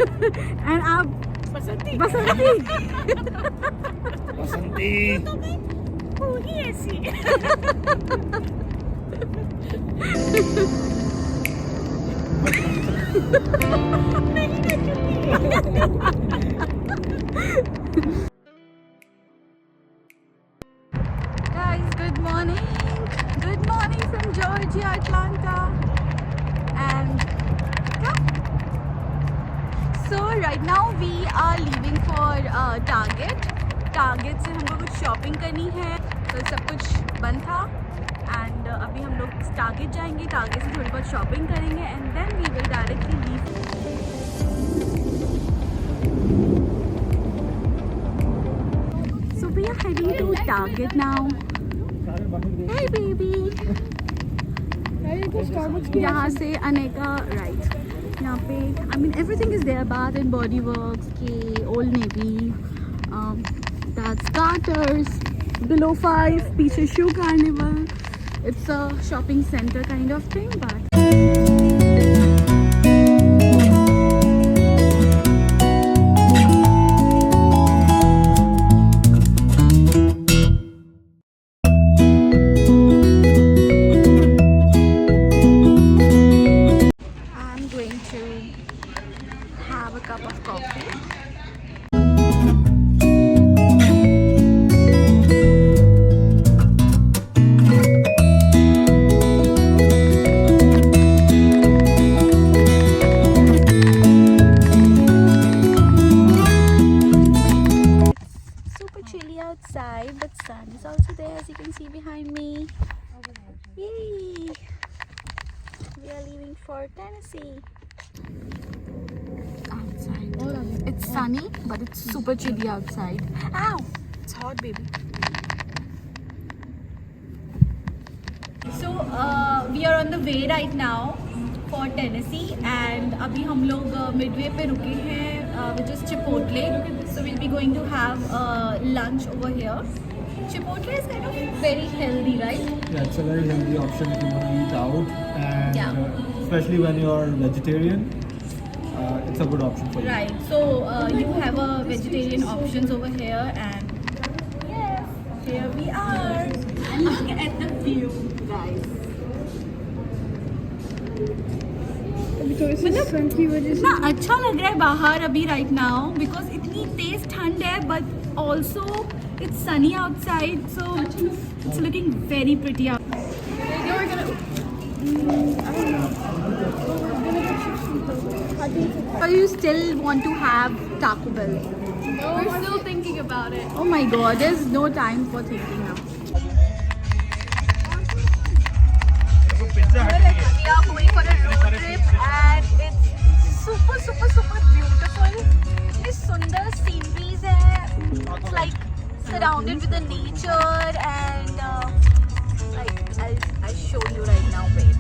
And आप बसंती बसंती बसंती तो मैं पूरी ऐसी Guys, good morning. Good morning from Georgia, Atlanta. And yeah. So right now we are leaving for Target. Target से हमको कुछ शॉपिंग करनी है, तो सब कुछ बंद था एंड अभी हम लोग टारगेट जाएंगे, टारगेट से थोड़ी बहुत शॉपिंग करेंगे and then we will directly leave. So we are heading to Target now. Hey baby. यहाँ से अनेका राइट, यहाँ पे I mean everything is there, Bath and Body Works के, Old Navy, that's Carter's, Below 5, पीछे Shoe Carnival. It's a shopping center kind of thing, but I'm going to have a cup of coffee. Outside, but sun is also there, as you can see behind me. Yay! We are leaving for Tennessee. Outside, it's sunny, but it's super chilly outside. Ow! It's hot, baby. So we are on the way right now for Tennessee, and अभी हम लोग midway पे रुके हैं, which is Chipotle. So we'll be going to have lunch over here. Chipotle is kind of very healthy, right? Yeah, it's a very healthy option if you want to eat out, and Yeah. Especially when you're vegetarian, it's a good option for you. Right. So you have a vegetarian options over here, and yes, here we are. Look at the view, guys. मतलब की वजह से ना अच्छा लग रहा है बाहर अभी राइट नाउ, बिकॉज इतनी तेज ठंड है, but also it's Sunny outside, so it's looking very pretty out. But you still want to have Taco Bell? No, we're still thinking about it. Oh my God, there's no time for thinking now. We are going for a road trip and it's super beautiful. इतनी सुंदर sceneries है, it's like surrounded with the nature and like I'll show you right now. Wait.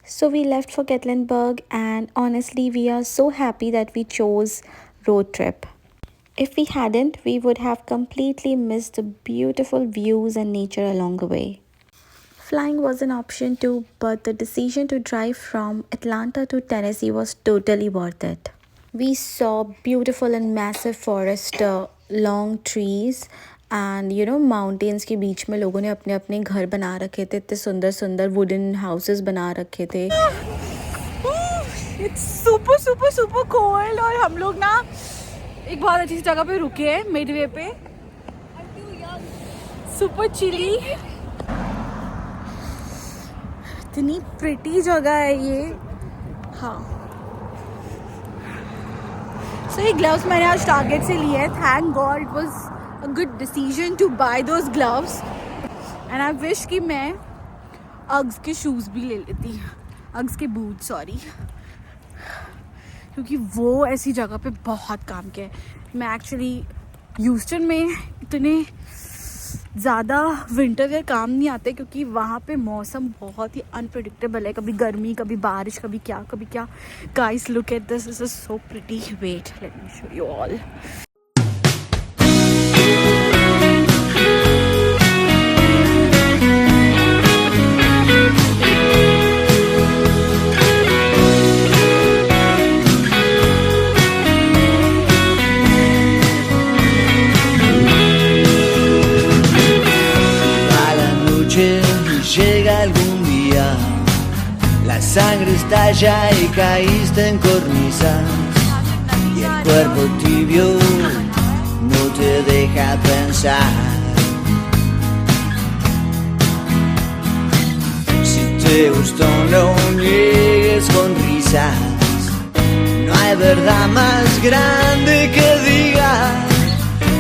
So we left for Gatlinburg, and honestly we are so happy that we chose road trip. If we hadn't, we would have completely missed the beautiful views and nature along the way. Flying was an option too, but the decision to drive from Atlanta to Tennessee was totally worth it. We saw beautiful and massive forest, long trees, and you know mountains के बीच में लोगों ने अपने अपने घर बना रखे थे, इतने सुंदर सुंदर वुडन हाउसेस बना रखे थे. इट्स सुपर कोल्ड और हम लोग ना एक बहुत अच्छी जगह पे रुके हैं, मिडवे पे. सुपर चिली, इतनी प्रिटी जगह है ये. हाँ, सो ये ग्लव्स मैंने आज टारगेट से लिए हैं. Thank God, it was a good decision to buy those gloves, and I wish कि मैं Uggs के शूज़ भी ले लेती, Uggs के बूट, सॉरी, क्योंकि वो ऐसी जगह पे बहुत काम के. मैं एक्चुअली ह्यूस्टन में इतने ज़्यादा विंटर वेयर काम नहीं आते, क्योंकि वहाँ पे मौसम बहुत ही अनप्रेडिक्टेबल है, कभी गर्मी, कभी बारिश, कभी क्या. Guys, look at this is so pretty. Wait, let me show you all. llega algún día, la sangre estalla y caíste en cornisas, y el cuerpo tibio no te deja pensar. Si te gustó, no niegues con risas, no hay verdad más grande que diga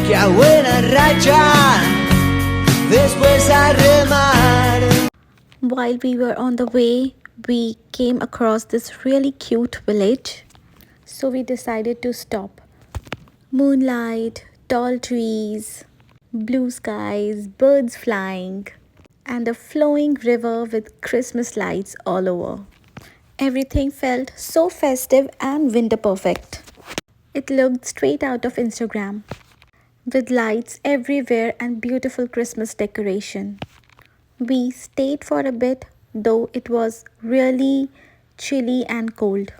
que a buena racha después a remar. While we were on the way, we came across this really cute village, so we decided to stop. Moonlight, tall trees, blue skies, birds flying, and a flowing river with Christmas lights all over. Everything felt so festive and winter perfect. It looked straight out of Instagram, with lights everywhere and beautiful Christmas decoration. We stayed for a bit, though it was really chilly and cold.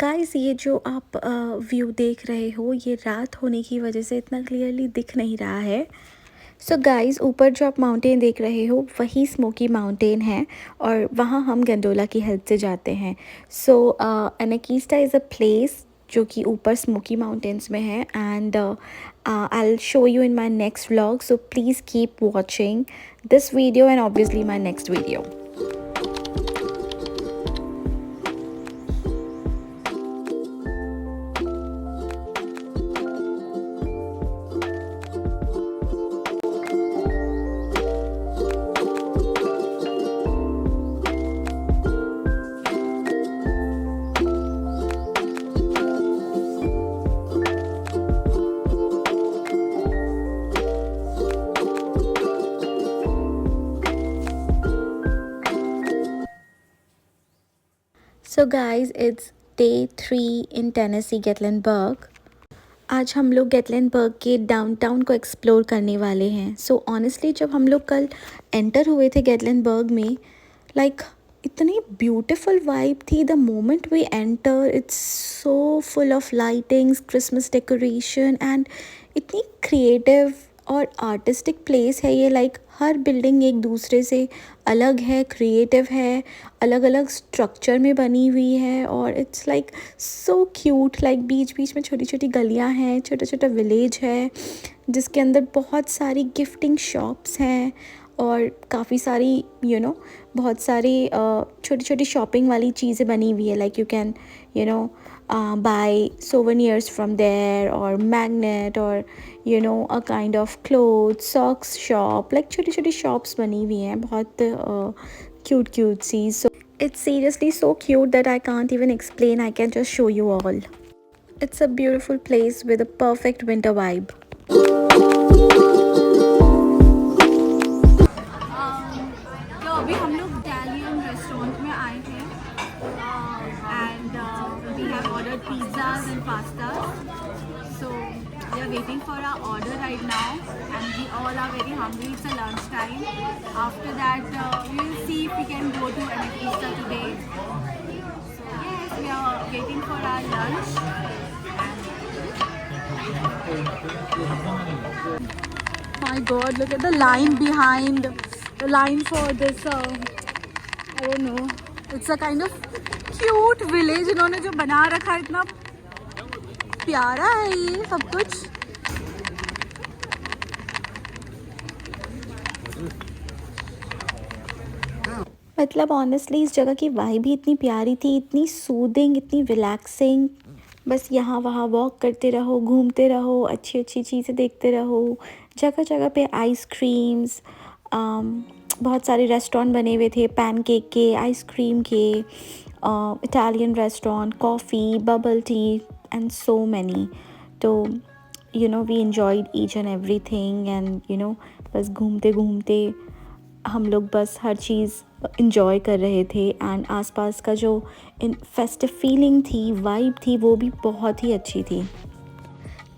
Guys ये जो आप view देख रहे हो ये रात होने की वजह से इतना क्लियरली दिख नहीं रहा है. सो गाइस ऊपर जो आप माउंटेन देख रहे हो वही स्मोकी माउंटेन है और वहाँ हम गंडोला की हेल्प से जाते हैं. सो अनाकीस्टा इज़ अ प्लेस जो कि ऊपर स्मोकी माउंटेन्स में है and I will show you in my next vlog. So please keep watching this video and obviously my next video. So guys it's day 3 in Tennessee Gatlinburg. आज हम लोग गेटलिनबर्ग के downtown को एक्सप्लोर करने वाले हैं. सो ऑनेस्टली जब हम लोग कल एंटर हुए थे गेटलिनबर्ग में लाइक इतनी ब्यूटीफुल वाइब थी. The moment we enter it's so full of lightings, Christmas decoration and इतनी क्रिएटिव और आर्टिस्टिक प्लेस है ये. लाइक हर बिल्डिंग एक दूसरे से अलग है, क्रिएटिव है, अलग अलग स्ट्रक्चर में बनी हुई है और it's like so cute. Like बीच बीच में छोटी छोटी गलियां हैं, छोटा छोटा विलेज है जिसके अंदर बहुत सारी गिफ्टिंग शॉप्स हैं और काफ़ी सारी बहुत सारी छोटी छोटी शॉपिंग वाली चीज़ें बनी हुई है. Like you can buy souvenirs from there or magnet or a kind of clothes socks shop. like छोटी छोटी shops बनी हुई हैं बहुत cute C. So it's seriously so cute that I can't even explain. I can just show you all. It's a beautiful place with a perfect winter vibe. तो अभी हम लोग इटालियन रेस्टोरेंट में आए थे and we have ordered pizzas and pastas. So we are waiting for our order right now and we all are very hungry. It's a lunch time. After that we will see if we can go to Anakista today. So yes, we are waiting for our lunch. My god, look at the line behind. The line for this I don't know, it's a kind of cute village इन्होंने जो बना रखा है. इतना प्यारा है ये सब कुछ. मतलब ऑनेस्टली इस जगह की वाइब भी इतनी प्यारी थी, इतनी सूदिंग, इतनी रिलैक्सिंग. बस यहाँ वहाँ वॉक करते रहो, घूमते रहो, अच्छी अच्छी चीज़ें देखते रहो. जगह जगह पे आइसक्रीम्स, बहुत सारे रेस्टोरेंट बने हुए थे, पैनकेक के, आइसक्रीम के, Italian restaurant, coffee, bubble tea and so many. तो we enjoyed each and everything and बस घूमते घूमते हम लोग बस हर चीज़ इंजॉय कर रहे थे. एंड आसपास का जो फेस्टिव फीलिंग थी, वाइब थी, वो भी बहुत ही अच्छी थी.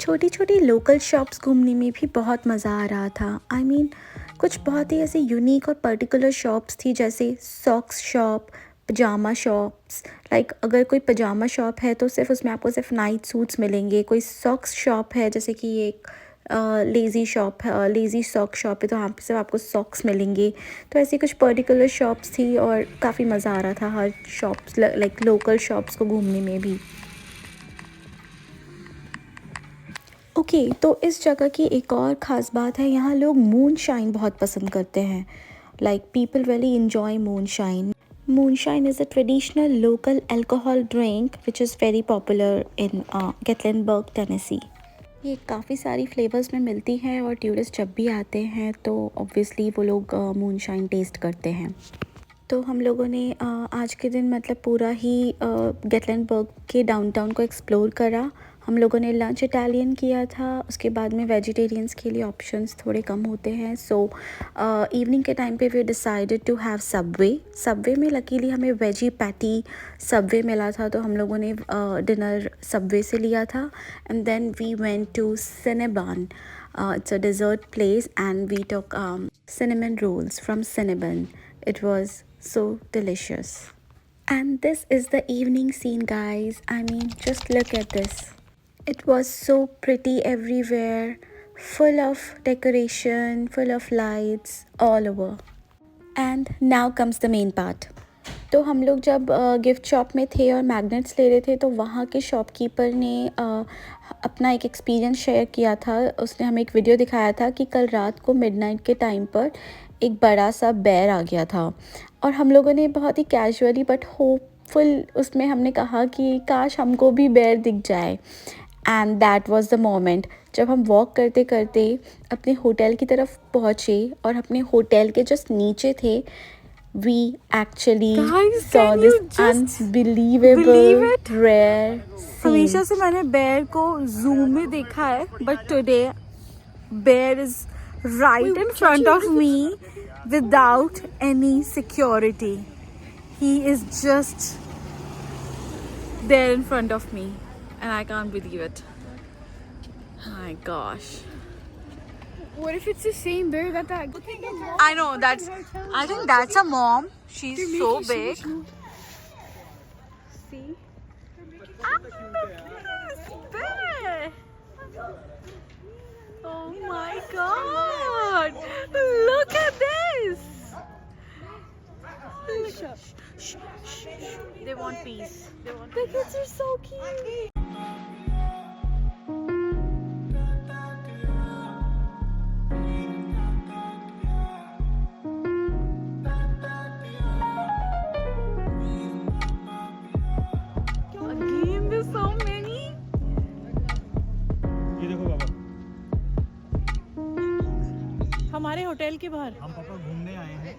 छोटी छोटी लोकल शॉप्स घूमने में भी बहुत मज़ा आ रहा था. I mean, कुछ बहुत ही ऐसे यूनिक और पर्टिकुलर शॉप्स थी, जैसे सॉक्स शॉप, पजामा शॉप्स. लाइक अगर कोई पजामा शॉप है तो सिर्फ उसमें आपको सिर्फ नाइट सूट्स मिलेंगे. कोई सॉक्स शॉप है, जैसे कि एक लेज़ी शॉप है, लेज़ी सॉक शॉप है, तो वहाँ पे सिर्फ आपको सॉक्स मिलेंगे. तो ऐसी कुछ पर्टिकुलर शॉप्स थी और काफ़ी मज़ा आ रहा था हर शॉप्स, लाइक लोकल शॉप्स को घूमने में भी. ओके, तो इस जगह की एक और ख़ास बात है, यहाँ लोग मून शाइन बहुत पसंद करते हैं. Like people really enjoy moon shine. Moonshine is a traditional local alcohol drink which is very popular in Gatlinburg, Tennessee. ये काफ़ी सारी फ्लेवर्स में मिलती है और टूरिस्ट जब भी आते हैं तो ऑब्वियसली वो लोग मूनशाइन टेस्ट करते हैं. तो हम लोगों ने आज के दिन मतलब पूरा ही गेटलैंडबर्ग के डाउनटाउन को एक्सप्लोर करा. हम लोगों ने लंच इटालियन किया था. उसके बाद में वेजिटेरियंस के लिए ऑप्शंस थोड़े कम होते हैं. सो इवनिंग के टाइम पे we decided to have Subway में लकीली हमें वेजी पैटी सबवे मिला था, तो हम लोगों ने डिनर सबवे से लिया था. And then we went to Cinnabon. It's a dessert place and we took cinnamon rolls from Cinnabon. It was so delicious. And this is the evening scene, guys. I mean, just look at this. It was so pretty everywhere, full of decoration, full of lights all over. And now comes the main part. तो हम लोग जब gift shop में थे और magnets ले रहे थे तो वहाँ के शॉपकीपर ने अपना एक एक्सपीरियंस शेयर किया था. उसने हमें एक वीडियो दिखाया था कि कल रात को मिडनाइट के टाइम पर एक बड़ा सा बेर आ गया था. और हम लोगों ने बहुत ही कैजुअली बट होपफुल उसमें हमने कहा कि काश हमको भी बेर दिख जाए. And that was the moment जब हम वॉक करते करते अपने होटल की तरफ पहुँचे और अपने होटल के जस्ट नीचे थे. We actually saw this unbelievable rare scene. हमेशा से मैंने बेर को जूम में देखा है, but today bear is right in front of me without any security. He is just there in front of me and I can't believe it. My gosh. What if it's the same bear that I know I think that's a mom. She's so big. See? Look at this bear. Oh my god. Look at this. Shh. They want peace. The kids are so cute. हमारे hotel के बाहर हम पापा घूमने आए हैं.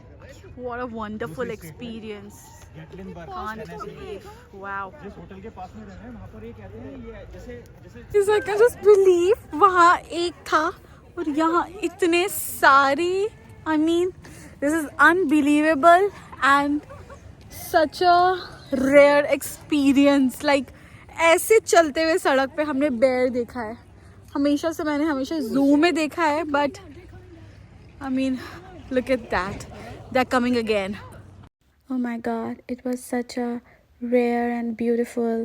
What a wonderful experience. गेटलिनबर्ग, Can't believe. Wow. जिस hotel के पास में रह रहे हैं वहाँ पर ये कहते हैं ये जैसे I can just believe वहाँ एक था और यहाँ इतने सारे. I mean, this is unbelievable and such a rare experience. Like ऐसे चलते हुए सड़क पे हमने बेर देखा है. मैंने हमेशा जू में देखा है, but I mean, look at that. They're coming again. Oh my god, it was such a rare and beautiful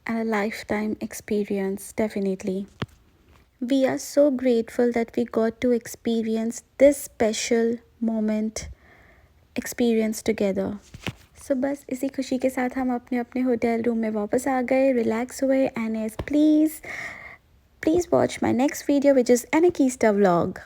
and a lifetime experience, definitely. We are so grateful that we got to experience this special moment, experience together. So बस इसी खुशी के साथ हम अपने अपने hotel room में वापस आ गए, रिलैक्स हुए. And yes, please watch my next video, which is Anakista vlog.